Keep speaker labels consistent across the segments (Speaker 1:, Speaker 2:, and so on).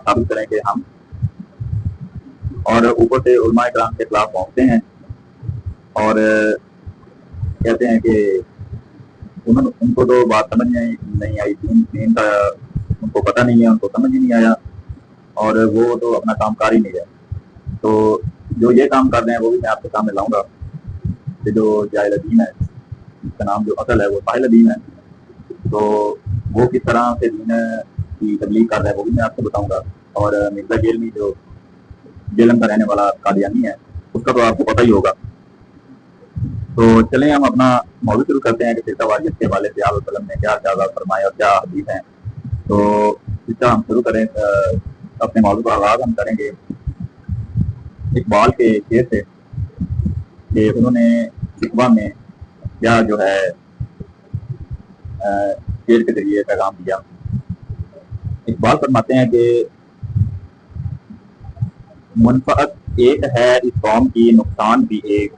Speaker 1: ثابت کریں کہ ہم اور اوپر سے علماء کرام کے خلاف پہنچتے ہیں اور کہتے ہیں کہ ان کو تو بات سمجھ نہیں آئی، دین کا ان کو پتہ نہیں ہے، ان کو سمجھ ہی نہیں آیا اور وہ تو اپنا کام کر ہی نہیں رہے۔ تو جو یہ کام کر رہے ہیں وہ بھی میں آپ کے سامنے لاؤں گا کہ جو جاہل دین ہے، اس کا نام جو اصل ہے وہ ساحل دین ہے، تو وہ کس طرح سے دین کی تبلیغ کر رہا ہے وہ بھی میں آپ کو بتاؤں گا۔ اور مرزا جیلمی جو جیلم کا رہنے والا قادیانی ہے اس کا تو آپ کو پتہ ہی ہوگا۔ تو چلیں ہم اپنا موضوع شروع کرتے ہیں کہ فرقہ واریت کے حوالے سے آپ وسلم نے کیا اجازت فرمائے اور کیا حدیث ہیں۔ تو اس کا ہم شروع کریں، اپنے موضوع کا آغاز ہم کریں گے اقبال کے شعر سے کہ انہوں نے شکوہ میں کیا جو ہے شعر کے ذریعے پیغام دیا۔ اقبال فرماتے ہیں کہ منفعت ایک ہے اس قوم کی، نقصان بھی ایک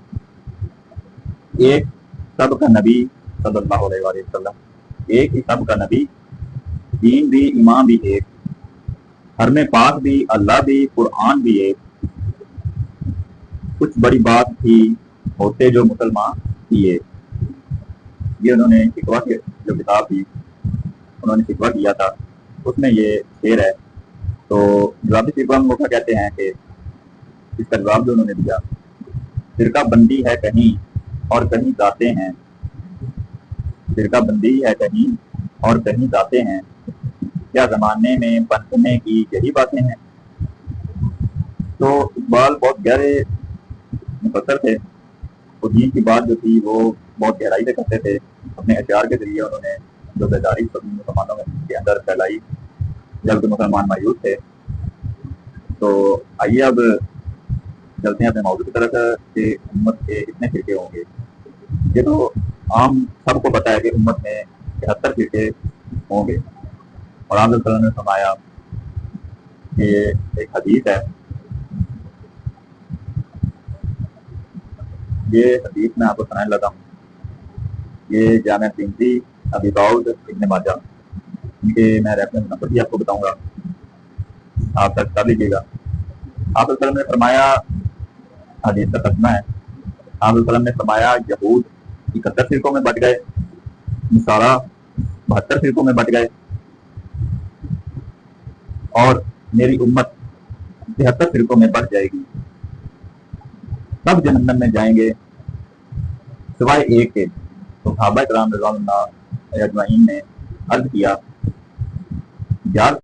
Speaker 1: سب کا نبی صلی اللہ علیہ وآلہ وسلم، ایک ہی سب کا نبی، دین بھی امام بھی ایک، حرم پاک بھی اللہ بھی قرآن بھی ایک، کچھ بڑی بات تھی ہوتے جو مسلمان کیے۔ یہ انہوں نے شکوہ کی جو کتاب تھی انہوں نے شکوہ کیا تھا، اس میں یہ شعر ہے۔ تو جوابی شکوہ ہم کہتے ہیں کہ اس کا جواب جو انہوں نے دیا، فرقہ بندی ہے کہیں اور کہیں ذاتیں ہیں، فرقہ بندی ہے کہیں اور کہیں ذاتیں ہیں، کیا زمانے میں بننے کی یہی باتیں ہیں۔ تو اقبال بہت گہرے مفسر تھے، وہ دین کی بات جو تھی وہ بہت گہرائی سے کرتے تھے۔ اپنے اشعار کے ذریعے انہوں نے جو بیداری مسلمانوں کے اندر پھیلائی جب مسلمان مایوس تھے۔ تو آئیے اب چلتے ہیں اپنے موضوع کی طرف کہ امت کے کتنے فرقے ہوں گے۔ یہ تو عام سب کو پتا ہے کہ امت میں 73 فرقے ہوں گے، اور آپ صلی اللہ علیہ وسلم نے فرمایا کہ ایک حدیث ہے، یہ حدیث میں آپ کو سنانے لگا ہوں، یہ جامع ترمذی، ابی داؤد، ابن ماجہ، ان کے میں ریفرنس نمبر بھی آپ کو بتاؤں گا، آپ تک کر لیجیے گا۔ آپ صلی اللہ علیہ وسلم نے فرمایا، حدیث کا ترجمہ ہے، آپ صلی اللہ علیہ وسلم نے فرمایا یہود 71 فرقوں میں بٹ گئے، نصارہ 72 فرقوں میں بٹ گئے، اور میری امت 73 فرقوں میں بٹ جائے گی، سب جہنم میں جائیں گے سوائے ایک کے۔ تو صحابہ کرام رضوان اللہ اجمعین نے عرض کیا، یار